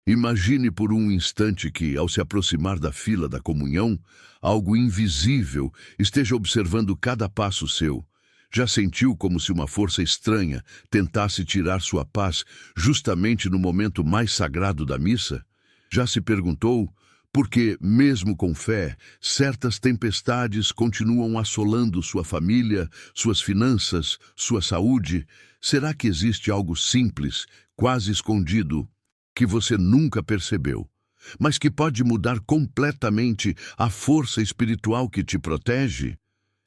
Imagine por um instante que, ao se aproximar da fila da comunhão, algo invisível esteja observando cada passo seu. Já sentiu como se uma força estranha tentasse tirar sua paz justamente no momento mais sagrado da missa? Já se perguntou por que, mesmo com fé, certas tempestades continuam assolando sua família, suas finanças, sua saúde? Será que existe algo simples, quase escondido, que você nunca percebeu, mas que pode mudar completamente a força espiritual que te protege?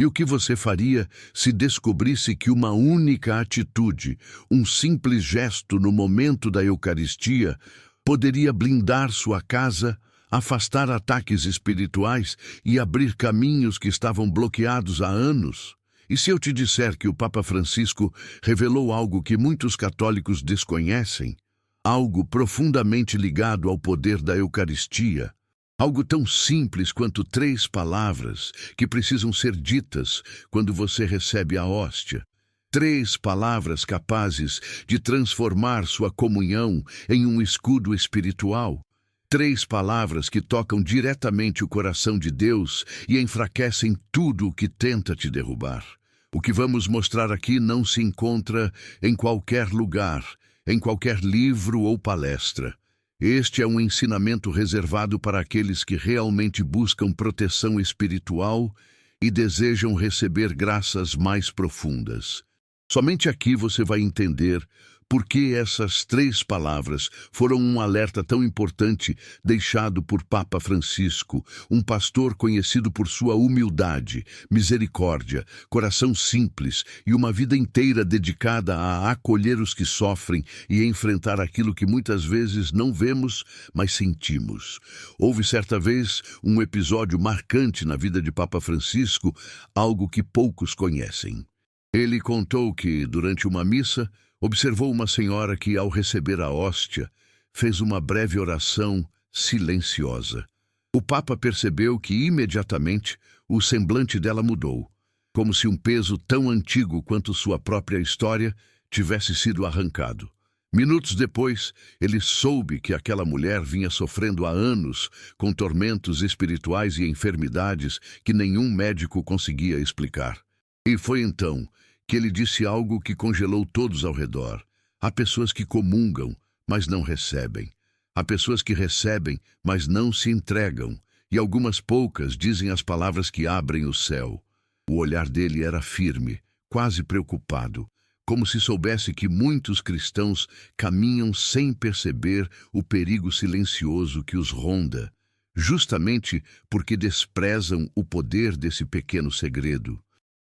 E o que você faria se descobrisse que uma única atitude, um simples gesto no momento da Eucaristia, poderia blindar sua casa, afastar ataques espirituais e abrir caminhos que estavam bloqueados há anos? E se eu te disser que o Papa Francisco revelou algo que muitos católicos desconhecem? Algo profundamente ligado ao poder da Eucaristia. Algo tão simples quanto 3 palavras que precisam ser ditas quando você recebe a hóstia. 3 palavras capazes de transformar sua comunhão em um escudo espiritual. 3 palavras que tocam diretamente o coração de Deus e enfraquecem tudo o que tenta te derrubar. O que vamos mostrar aqui não se encontra em qualquer lugar, em qualquer livro ou palestra. Este é um ensinamento reservado para aqueles que realmente buscam proteção espiritual e desejam receber graças mais profundas. Somente aqui você vai entender por que essas 3 palavras foram um alerta tão importante deixado por Papa Francisco, um pastor conhecido por sua humildade, misericórdia, coração simples e uma vida inteira dedicada a acolher os que sofrem e enfrentar aquilo que muitas vezes não vemos, mas sentimos. Houve certa vez um episódio marcante na vida de Papa Francisco, algo que poucos conhecem. Ele contou que, durante uma missa, observou uma senhora que, ao receber a hóstia, fez uma breve oração silenciosa. O Papa percebeu que, imediatamente, o semblante dela mudou, como se um peso tão antigo quanto sua própria história tivesse sido arrancado. Minutos depois, ele soube que aquela mulher vinha sofrendo há anos com tormentos espirituais e enfermidades que nenhum médico conseguia explicar. E foi então que ele disse algo que congelou todos ao redor. Há pessoas que comungam, mas não recebem. Há pessoas que recebem, mas não se entregam. E algumas poucas dizem as palavras que abrem o céu. O olhar dele era firme, quase preocupado, como se soubesse que muitos cristãos caminham sem perceber o perigo silencioso que os ronda, justamente porque desprezam o poder desse pequeno segredo.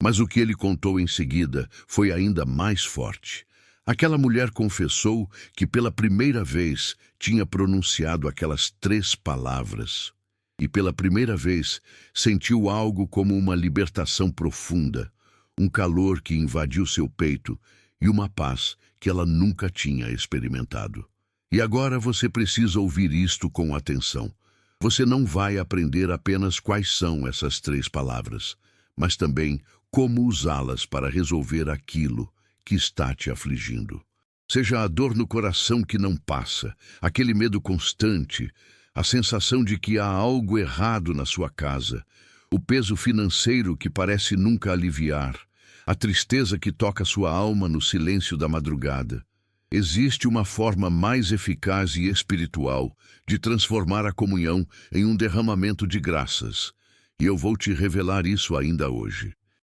Mas o que ele contou em seguida foi ainda mais forte. Aquela mulher confessou que pela primeira vez tinha pronunciado aquelas 3 palavras. E pela primeira vez sentiu algo como uma libertação profunda, um calor que invadiu seu peito e uma paz que ela nunca tinha experimentado. E agora você precisa ouvir isto com atenção. Você não vai aprender apenas quais são essas 3 palavras, mas também como usá-las para resolver aquilo que está te afligindo. Seja a dor no coração que não passa, aquele medo constante, a sensação de que há algo errado na sua casa, o peso financeiro que parece nunca aliviar, a tristeza que toca sua alma no silêncio da madrugada. Existe uma forma mais eficaz e espiritual de transformar a comunhão em um derramamento de graças, e eu vou te revelar isso ainda hoje.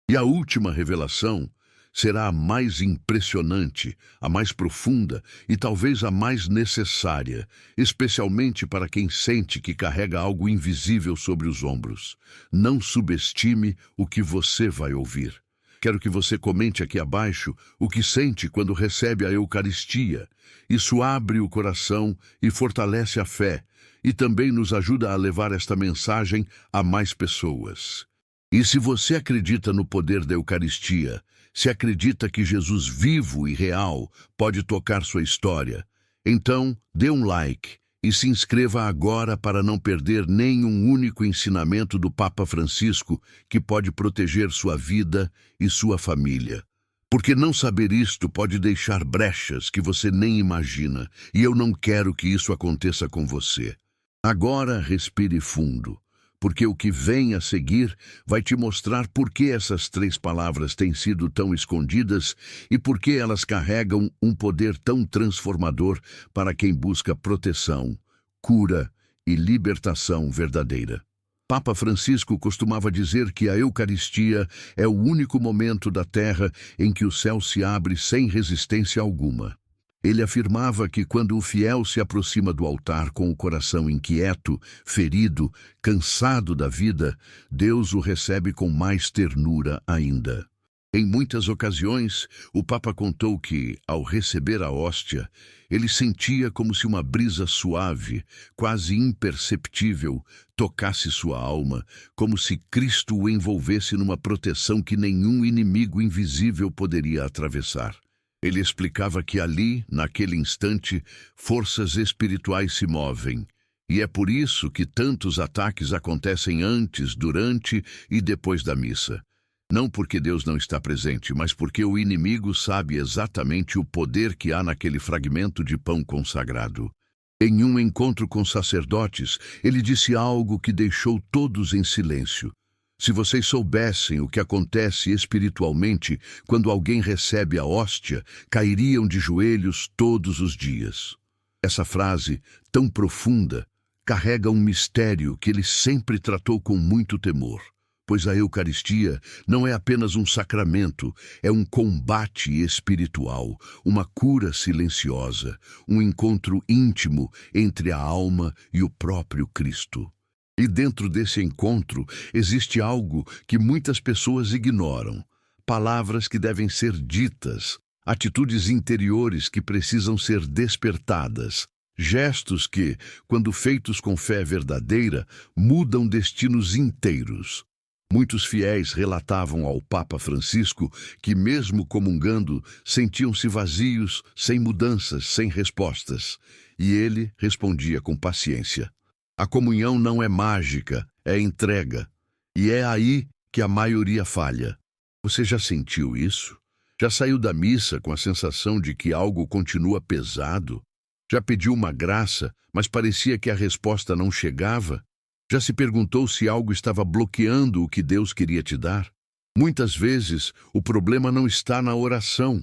E a última revelação será a mais impressionante, a mais profunda e talvez a mais necessária, especialmente para quem sente que carrega algo invisível sobre os ombros. Não subestime o que você vai ouvir. Quero que você comente aqui abaixo o que sente quando recebe a Eucaristia. Isso abre o coração e fortalece a fé, e também nos ajuda a levar esta mensagem a mais pessoas. E se você acredita no poder da Eucaristia, se acredita que Jesus vivo e real pode tocar sua história, então dê um like e se inscreva agora para não perder nenhum único ensinamento do Papa Francisco que pode proteger sua vida e sua família. Porque não saber isto pode deixar brechas que você nem imagina, e eu não quero que isso aconteça com você. Agora respire fundo, porque o que vem a seguir vai te mostrar por que essas 3 palavras têm sido tão escondidas e por que elas carregam um poder tão transformador para quem busca proteção, cura e libertação verdadeira. Papa Francisco costumava dizer que a Eucaristia é o único momento da Terra em que o céu se abre sem resistência alguma. Ele afirmava que quando o fiel se aproxima do altar com o coração inquieto, ferido, cansado da vida, Deus o recebe com mais ternura ainda. Em muitas ocasiões, o Papa contou que, ao receber a hóstia, ele sentia como se uma brisa suave, quase imperceptível, tocasse sua alma, como se Cristo o envolvesse numa proteção que nenhum inimigo invisível poderia atravessar. Ele explicava que ali, naquele instante, forças espirituais se movem. E é por isso que tantos ataques acontecem antes, durante e depois da missa. Não porque Deus não está presente, mas porque o inimigo sabe exatamente o poder que há naquele fragmento de pão consagrado. Em um encontro com sacerdotes, ele disse algo que deixou todos em silêncio. Se vocês soubessem o que acontece espiritualmente quando alguém recebe a hóstia, cairiam de joelhos todos os dias. Essa frase, tão profunda, carrega um mistério que ele sempre tratou com muito temor. Pois a Eucaristia não é apenas um sacramento, é um combate espiritual, uma cura silenciosa, um encontro íntimo entre a alma e o próprio Cristo. E dentro desse encontro existe algo que muitas pessoas ignoram, palavras que devem ser ditas, atitudes interiores que precisam ser despertadas, gestos que, quando feitos com fé verdadeira, mudam destinos inteiros. Muitos fiéis relatavam ao Papa Francisco que, mesmo comungando, sentiam-se vazios, sem mudanças, sem respostas. E ele respondia com paciência. A comunhão não é mágica, é entrega. E é aí que a maioria falha. Você já sentiu isso? Já saiu da missa com a sensação de que algo continua pesado? Já pediu uma graça, mas parecia que a resposta não chegava? Já se perguntou se algo estava bloqueando o que Deus queria te dar? Muitas vezes, o problema não está na oração,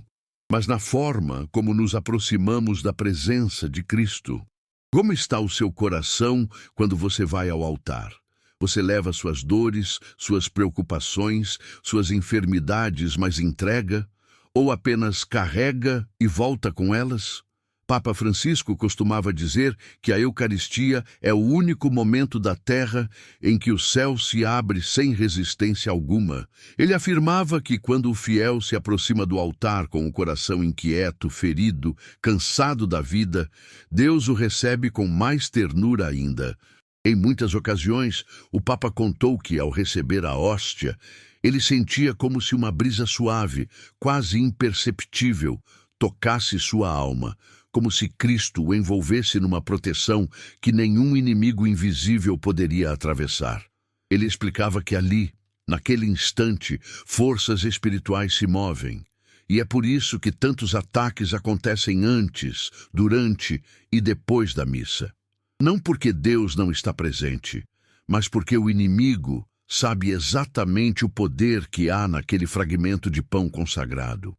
mas na forma como nos aproximamos da presença de Cristo. Como está o seu coração quando você vai ao altar? Você leva suas dores, suas preocupações, suas enfermidades, mas entrega? Ou apenas carrega e volta com elas? Papa Francisco costumava dizer que a Eucaristia é o único momento da terra em que o céu se abre sem resistência alguma. Ele afirmava que quando o fiel se aproxima do altar com o coração inquieto, ferido, cansado da vida, Deus o recebe com mais ternura ainda. Em muitas ocasiões, o Papa contou que, ao receber a hóstia, ele sentia como se uma brisa suave, quase imperceptível, tocasse sua alma, como se Cristo o envolvesse numa proteção que nenhum inimigo invisível poderia atravessar. Ele explicava que ali, naquele instante, forças espirituais se movem. E é por isso que tantos ataques acontecem antes, durante e depois da missa. Não porque Deus não está presente, mas porque o inimigo sabe exatamente o poder que há naquele fragmento de pão consagrado.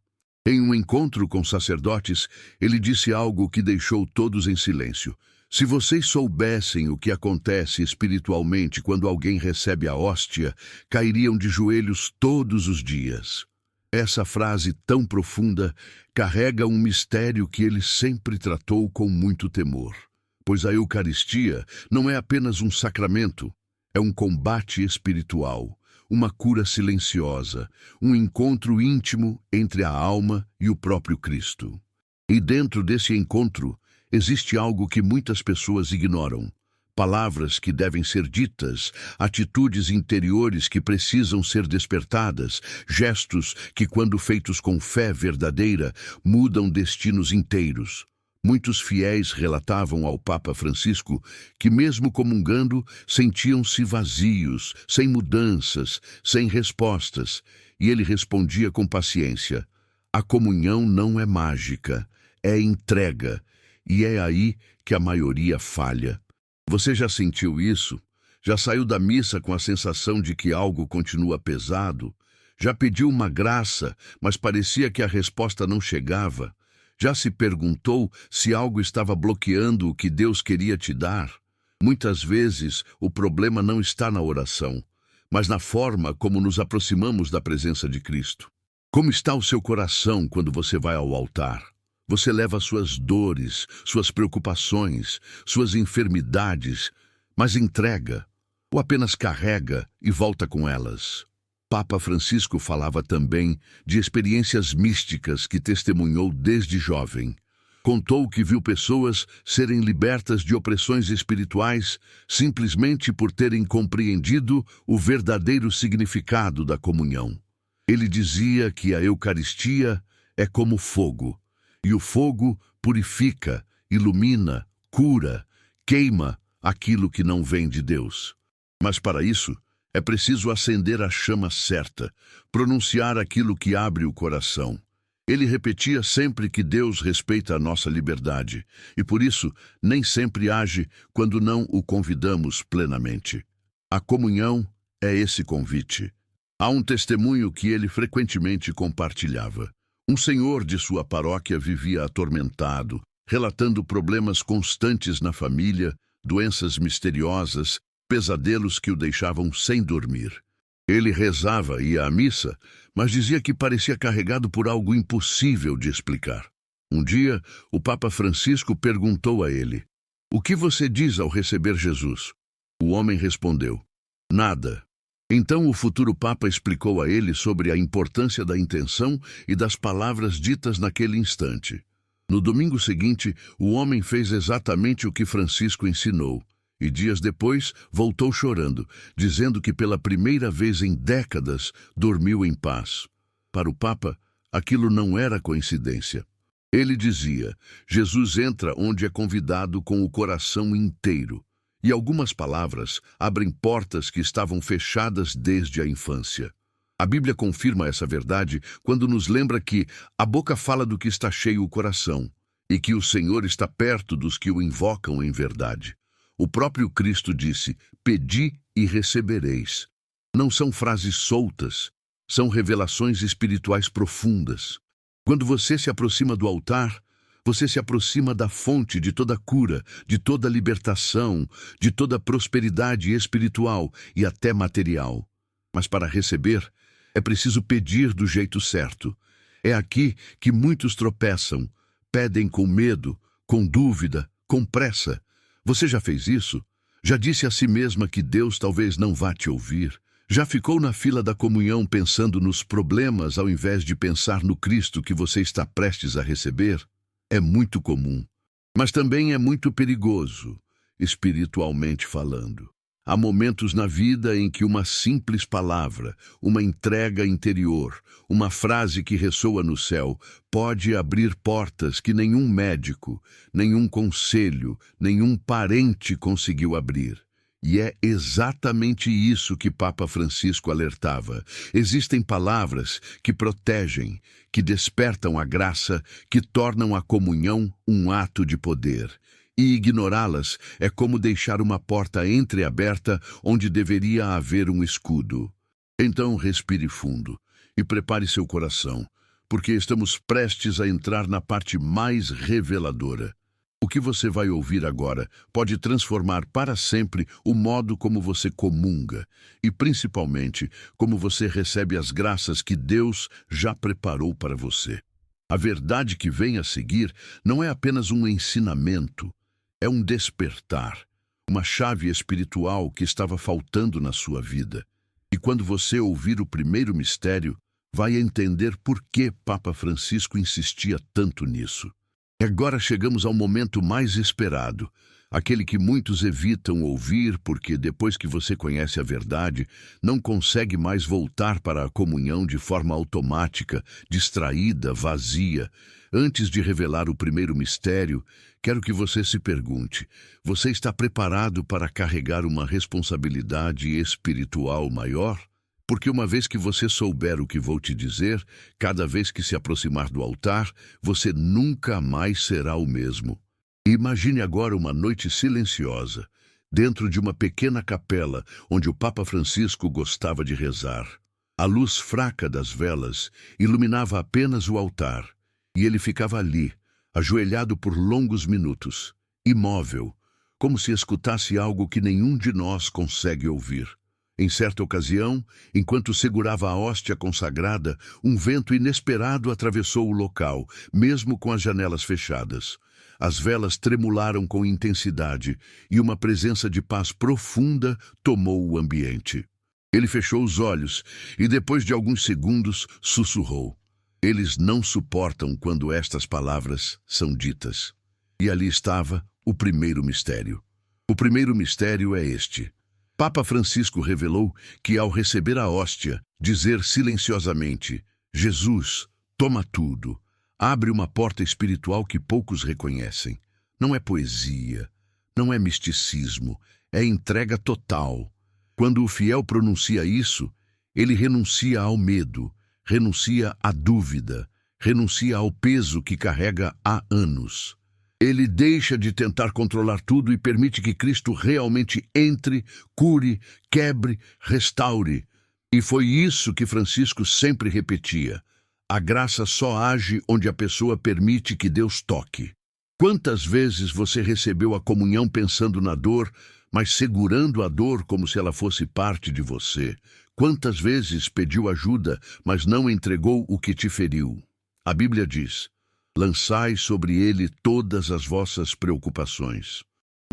Em um encontro com sacerdotes, ele disse algo que deixou todos em silêncio. Se vocês soubessem o que acontece espiritualmente quando alguém recebe a hóstia, cairiam de joelhos todos os dias. Essa frase tão profunda carrega um mistério que ele sempre tratou com muito temor. Pois a Eucaristia não é apenas um sacramento, é um combate espiritual. Uma cura silenciosa, um encontro íntimo entre a alma e o próprio Cristo. E dentro desse encontro, existe algo que muitas pessoas ignoram. Palavras que devem ser ditas, atitudes interiores que precisam ser despertadas, gestos que, quando feitos com fé verdadeira, mudam destinos inteiros. Muitos fiéis relatavam ao Papa Francisco que, mesmo comungando, sentiam-se vazios, sem mudanças, sem respostas, e ele respondia com paciência: A comunhão não é mágica, é entrega, e é aí que a maioria falha. Você já sentiu isso? Já saiu da missa com a sensação de que algo continua pesado? Já pediu uma graça, mas parecia que a resposta não chegava? Já se perguntou se algo estava bloqueando o que Deus queria te dar? Muitas vezes, o problema não está na oração, mas na forma como nos aproximamos da presença de Cristo. Como está o seu coração quando você vai ao altar? Você leva suas dores, suas preocupações, suas enfermidades, mas entrega, ou apenas carrega e volta com elas? Papa Francisco falava também de experiências místicas que testemunhou desde jovem. Contou que viu pessoas serem libertas de opressões espirituais simplesmente por terem compreendido o verdadeiro significado da comunhão. Ele dizia que a Eucaristia é como fogo, e o fogo purifica, ilumina, cura, queima aquilo que não vem de Deus. Mas para isso, é preciso acender a chama certa, pronunciar aquilo que abre o coração. Ele repetia sempre que Deus respeita a nossa liberdade, e por isso nem sempre age quando não o convidamos plenamente. A comunhão é esse convite. Há um testemunho que ele frequentemente compartilhava. Um senhor de sua paróquia vivia atormentado, relatando problemas constantes na família, doenças misteriosas, pesadelos que o deixavam sem dormir. Ele rezava e ia à missa, mas dizia que parecia carregado por algo impossível de explicar. Um dia, o Papa Francisco perguntou a ele: "O que você diz ao receber Jesus?" O homem respondeu: "Nada." Então o futuro Papa explicou a ele sobre a importância da intenção e das palavras ditas naquele instante. No domingo seguinte, o homem fez exatamente o que Francisco ensinou. E dias depois, voltou chorando, dizendo que pela primeira vez em décadas dormiu em paz. Para o Papa, aquilo não era coincidência. Ele dizia: Jesus entra onde é convidado com o coração inteiro. E algumas palavras abrem portas que estavam fechadas desde a infância. A Bíblia confirma essa verdade quando nos lembra que a boca fala do que está cheio o coração, e que o Senhor está perto dos que o invocam em verdade. O próprio Cristo disse: "Pedi e recebereis." Não são frases soltas, são revelações espirituais profundas. Quando você se aproxima do altar, você se aproxima da fonte de toda cura, de toda libertação, de toda prosperidade espiritual e até material. Mas para receber, é preciso pedir do jeito certo. É aqui que muitos tropeçam, pedem com medo, com dúvida, com pressa. Você já fez isso? Já disse a si mesma que Deus talvez não vá te ouvir? Já ficou na fila da comunhão pensando nos problemas ao invés de pensar no Cristo que você está prestes a receber? É muito comum, mas também é muito perigoso, espiritualmente falando. Há momentos na vida em que uma simples palavra, uma entrega interior, uma frase que ressoa no céu, pode abrir portas que nenhum médico, nenhum conselho, nenhum parente conseguiu abrir. E é exatamente isso que Papa Francisco alertava. Existem palavras que protegem, que despertam a graça, que tornam a comunhão um ato de poder. E ignorá-las é como deixar uma porta entreaberta onde deveria haver um escudo. Então respire fundo e prepare seu coração, porque estamos prestes a entrar na parte mais reveladora. O que você vai ouvir agora pode transformar para sempre o modo como você comunga e, principalmente, como você recebe as graças que Deus já preparou para você. A verdade que vem a seguir não é apenas um ensinamento, é um despertar, uma chave espiritual que estava faltando na sua vida. E quando você ouvir o primeiro mistério, vai entender por que Papa Francisco insistia tanto nisso. E agora chegamos ao momento mais esperado, aquele que muitos evitam ouvir porque depois que você conhece a verdade, não consegue mais voltar para a comunhão de forma automática, distraída, vazia. Antes de revelar o primeiro mistério, quero que você se pergunte: você está preparado para carregar uma responsabilidade espiritual maior? Porque uma vez que você souber o que vou te dizer, cada vez que se aproximar do altar, você nunca mais será o mesmo. Imagine agora uma noite silenciosa, dentro de uma pequena capela onde o Papa Francisco gostava de rezar. A luz fraca das velas iluminava apenas o altar, e ele ficava ali, ajoelhado por longos minutos, imóvel, como se escutasse algo que nenhum de nós consegue ouvir. Em certa ocasião, enquanto segurava a hóstia consagrada, um vento inesperado atravessou o local, mesmo com as janelas fechadas. As velas tremularam com intensidade e uma presença de paz profunda tomou o ambiente. Ele fechou os olhos e, depois de alguns segundos, sussurrou: "Eles não suportam quando estas palavras são ditas." E ali estava o primeiro mistério. O primeiro mistério é este. Papa Francisco revelou que, ao receber a hóstia, dizer silenciosamente: "Jesus, toma tudo", abre uma porta espiritual que poucos reconhecem. Não é poesia, não é misticismo, é entrega total. Quando o fiel pronuncia isso, ele renuncia ao medo, renuncia à dúvida, renuncia ao peso que carrega há anos. Ele deixa de tentar controlar tudo e permite que Cristo realmente entre, cure, quebre, restaure. E foi isso que Francisco sempre repetia: a graça só age onde a pessoa permite que Deus toque. Quantas vezes você recebeu a comunhão pensando na dor, mas segurando a dor como se ela fosse parte de você? Quantas vezes pediu ajuda, mas não entregou o que te feriu? A Bíblia diz: "Lançai sobre ele todas as vossas preocupações."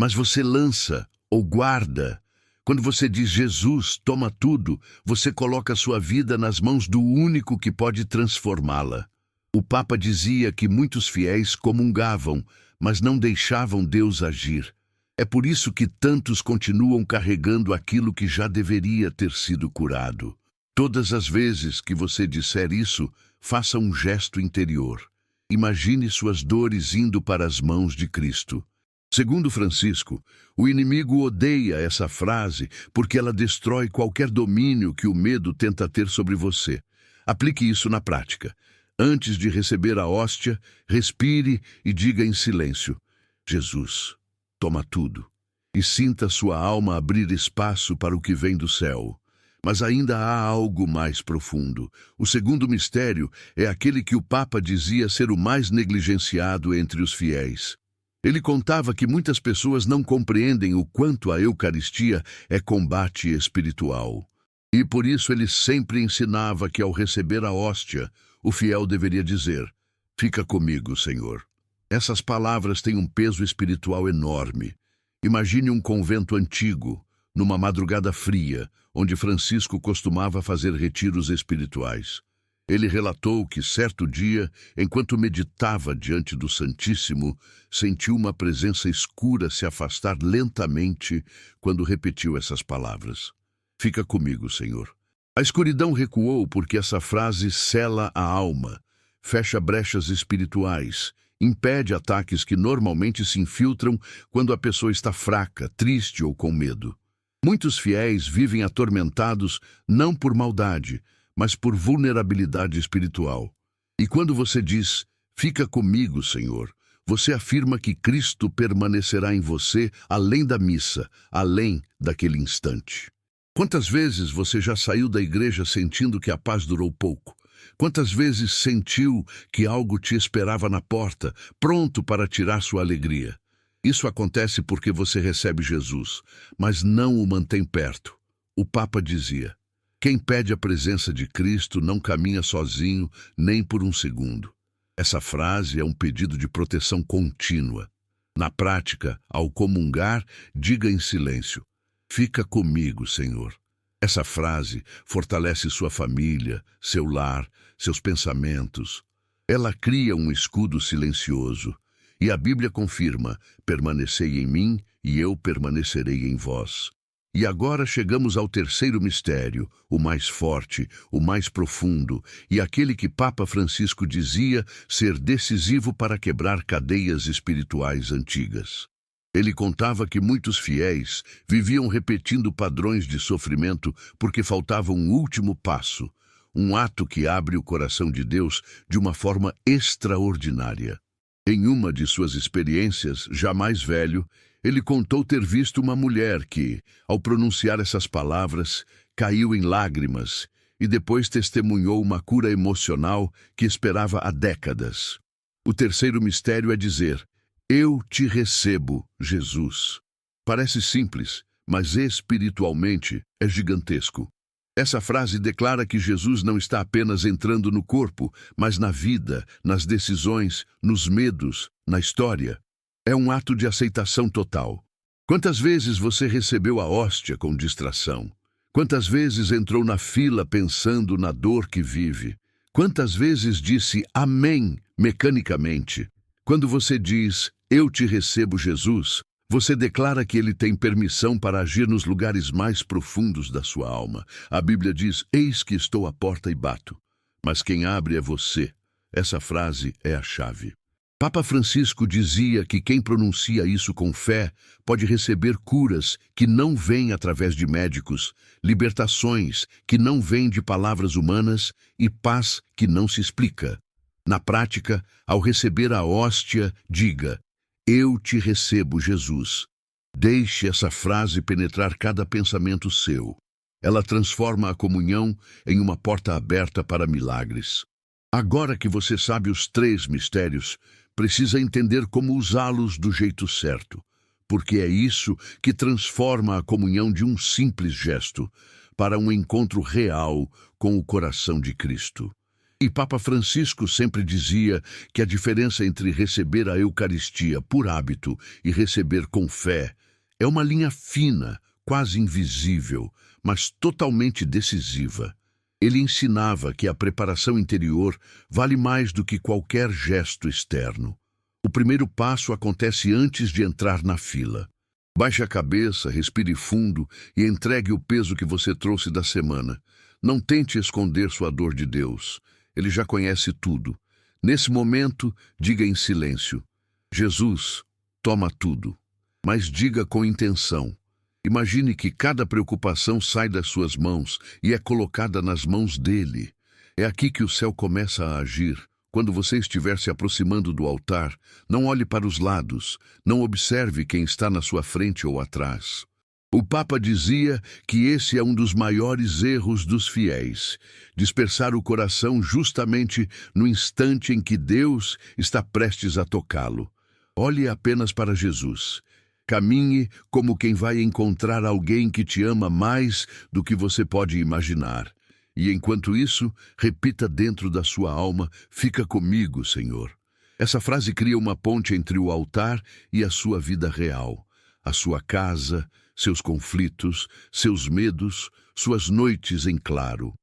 Mas você lança ou guarda. Quando você diz: "Jesus, toma tudo", você coloca sua vida nas mãos do único que pode transformá-la. O Papa dizia que muitos fiéis comungavam, mas não deixavam Deus agir. É por isso que tantos continuam carregando aquilo que já deveria ter sido curado. Todas as vezes que você disser isso, faça um gesto interior. Imagine suas dores indo para as mãos de Cristo. Segundo Francisco, o inimigo odeia essa frase porque ela destrói qualquer domínio que o medo tenta ter sobre você. Aplique isso na prática. Antes de receber a hóstia, respire e diga em silêncio: "Jesus, toma tudo." E sinta sua alma abrir espaço para o que vem do céu. Mas ainda há algo mais profundo. O segundo mistério é aquele que o Papa dizia ser o mais negligenciado entre os fiéis. Ele contava que muitas pessoas não compreendem o quanto a Eucaristia é combate espiritual. E por isso ele sempre ensinava que, ao receber a hóstia, o fiel deveria dizer: "Fica comigo, Senhor." Essas palavras têm um peso espiritual enorme. Imagine um convento antigo, numa madrugada fria, onde Francisco costumava fazer retiros espirituais. Ele relatou que, certo dia, enquanto meditava diante do Santíssimo, sentiu uma presença escura se afastar lentamente quando repetiu essas palavras: "Fica comigo, Senhor." A escuridão recuou porque essa frase sela a alma, fecha brechas espirituais, impede ataques que normalmente se infiltram quando a pessoa está fraca, triste ou com medo. Muitos fiéis vivem atormentados não por maldade, mas por vulnerabilidade espiritual. E quando você diz: "Fica comigo, Senhor", você afirma que Cristo permanecerá em você além da missa, além daquele instante. Quantas vezes você já saiu da igreja sentindo que a paz durou pouco? Quantas vezes sentiu que algo te esperava na porta, pronto para tirar sua alegria? Isso acontece porque você recebe Jesus, mas não o mantém perto. O Papa dizia: "Quem pede a presença de Cristo não caminha sozinho nem por um segundo." Essa frase é um pedido de proteção contínua. Na prática, ao comungar, diga em silêncio: "Fica comigo, Senhor." Essa frase fortalece sua família, seu lar, seus pensamentos. Ela cria um escudo silencioso. E a Bíblia confirma: "Permanecei em mim e eu permanecerei em vós." E agora chegamos ao terceiro mistério, o mais forte, o mais profundo, e aquele que Papa Francisco dizia ser decisivo para quebrar cadeias espirituais antigas. Ele contava que muitos fiéis viviam repetindo padrões de sofrimento porque faltava um último passo, um ato que abre o coração de Deus de uma forma extraordinária. Em uma de suas experiências, já mais velho, ele contou ter visto uma mulher que, ao pronunciar essas palavras, caiu em lágrimas e depois testemunhou uma cura emocional que esperava há décadas. O terceiro mistério é dizer: "Eu te recebo, Jesus." Parece simples, mas espiritualmente é gigantesco. Essa frase declara que Jesus não está apenas entrando no corpo, mas na vida, nas decisões, nos medos, na história. É um ato de aceitação total. Quantas vezes você recebeu a hóstia com distração? Quantas vezes entrou na fila pensando na dor que vive? Quantas vezes disse amém mecanicamente? Quando você diz, "Eu te recebo, Jesus", você declara que ele tem permissão para agir nos lugares mais profundos da sua alma. A Bíblia diz, "Eis que estou à porta e bato." Mas quem abre é você. Essa frase é a chave. Papa Francisco dizia que quem pronuncia isso com fé pode receber curas que não vêm através de médicos, libertações que não vêm de palavras humanas e paz que não se explica. Na prática, ao receber a hóstia, diga: "Eu te recebo, Jesus." Deixe essa frase penetrar cada pensamento seu. Ela transforma a comunhão em uma porta aberta para milagres. Agora que você sabe os 3 mistérios, precisa entender como usá-los do jeito certo, porque é isso que transforma a comunhão de um simples gesto para um encontro real com o coração de Cristo. E Papa Francisco sempre dizia que a diferença entre receber a Eucaristia por hábito e receber com fé é uma linha fina, quase invisível, mas totalmente decisiva. Ele ensinava que a preparação interior vale mais do que qualquer gesto externo. O primeiro passo acontece antes de entrar na fila. Baixe a cabeça, respire fundo e entregue o peso que você trouxe da semana. Não tente esconder sua dor de Deus. Ele já conhece tudo. Nesse momento, diga em silêncio: "Jesus, toma tudo." Mas diga com intenção. Imagine que cada preocupação sai das suas mãos e é colocada nas mãos dele. É aqui que o céu começa a agir. Quando você estiver se aproximando do altar, não olhe para os lados, não observe quem está na sua frente ou atrás. O Papa dizia que esse é um dos maiores erros dos fiéis, dispersar o coração justamente no instante em que Deus está prestes a tocá-lo. Olhe apenas para Jesus. Caminhe como quem vai encontrar alguém que te ama mais do que você pode imaginar. E enquanto isso, repita dentro da sua alma: "Fica comigo, Senhor." Essa frase cria uma ponte entre o altar e a sua vida real, a sua casa, seus conflitos, seus medos, suas noites em claro.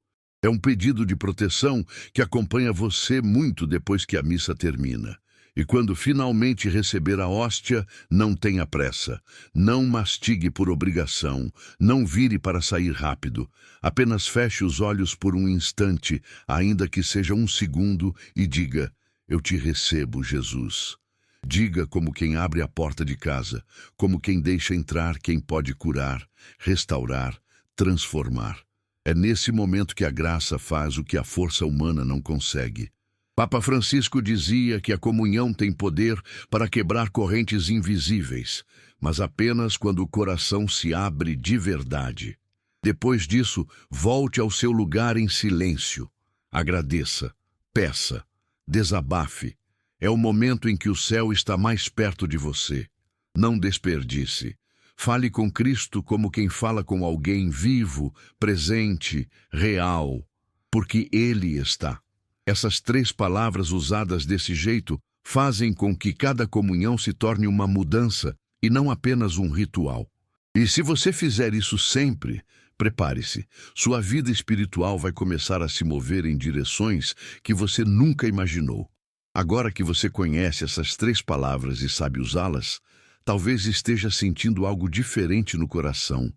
É um pedido de proteção que acompanha você muito depois que a missa termina. E quando finalmente receber a hóstia, não tenha pressa. Não mastigue por obrigação. Não vire para sair rápido. Apenas feche os olhos por um instante, ainda que seja um segundo, e diga: "Eu te recebo, Jesus." Diga como quem abre a porta de casa, como quem deixa entrar quem pode curar, restaurar, transformar. É nesse momento que a graça faz o que a força humana não consegue. Papa Francisco dizia que a comunhão tem poder para quebrar correntes invisíveis, mas apenas quando o coração se abre de verdade. Depois disso, volte ao seu lugar em silêncio. Agradeça, peça, desabafe. É o momento em que o céu está mais perto de você. Não desperdice. Fale com Cristo como quem fala com alguém vivo, presente, real, porque Ele está. Essas 3 palavras usadas desse jeito fazem com que cada comunhão se torne uma mudança e não apenas um ritual. E se você fizer isso sempre, prepare-se, sua vida espiritual vai começar a se mover em direções que você nunca imaginou. Agora que você conhece essas 3 palavras e sabe usá-las, talvez esteja sentindo algo diferente no coração,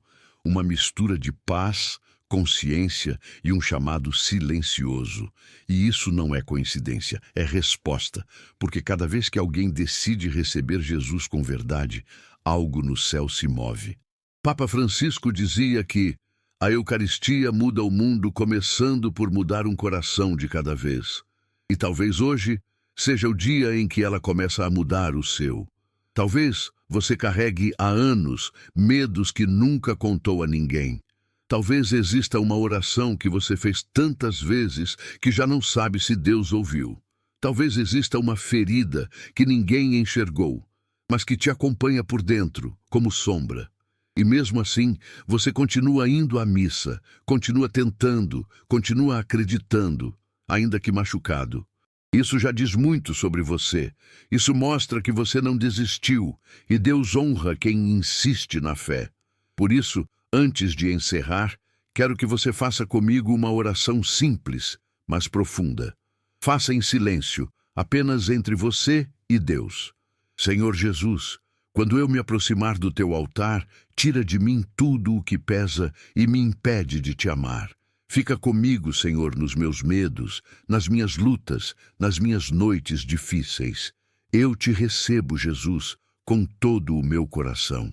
uma mistura de paz, consciência e um chamado silencioso. E isso não é coincidência, é resposta, porque cada vez que alguém decide receber Jesus com verdade, algo no céu se move. Papa Francisco dizia que a Eucaristia muda o mundo começando por mudar um coração de cada vez. E talvez hoje seja o dia em que ela começa a mudar o seu. Talvez você carregue há anos medos que nunca contou a ninguém. Talvez exista uma oração que você fez tantas vezes que já não sabe se Deus ouviu. Talvez exista uma ferida que ninguém enxergou, mas que te acompanha por dentro, como sombra. E mesmo assim, você continua indo à missa, continua tentando, continua acreditando, ainda que machucado. Isso já diz muito sobre você. Isso mostra que você não desistiu, e Deus honra quem insiste na fé. Por isso, antes de encerrar, quero que você faça comigo uma oração simples, mas profunda. Faça em silêncio, apenas entre você e Deus. Senhor Jesus, quando eu me aproximar do teu altar, tira de mim tudo o que pesa e me impede de te amar. Fica comigo, Senhor, nos meus medos, nas minhas lutas, nas minhas noites difíceis. Eu te recebo, Jesus, com todo o meu coração.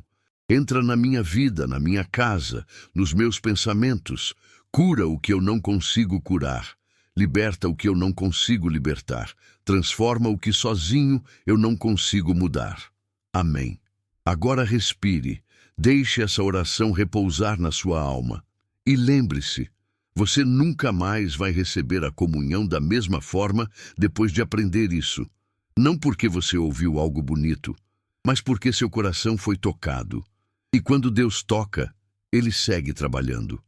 Entra na minha vida, na minha casa, nos meus pensamentos. Cura o que eu não consigo curar. Liberta o que eu não consigo libertar. Transforma o que sozinho eu não consigo mudar. Amém. Agora respire. Deixe essa oração repousar na sua alma. E lembre-se, você nunca mais vai receber a comunhão da mesma forma depois de aprender isso. Não porque você ouviu algo bonito, mas porque seu coração foi tocado. E quando Deus toca, Ele segue trabalhando.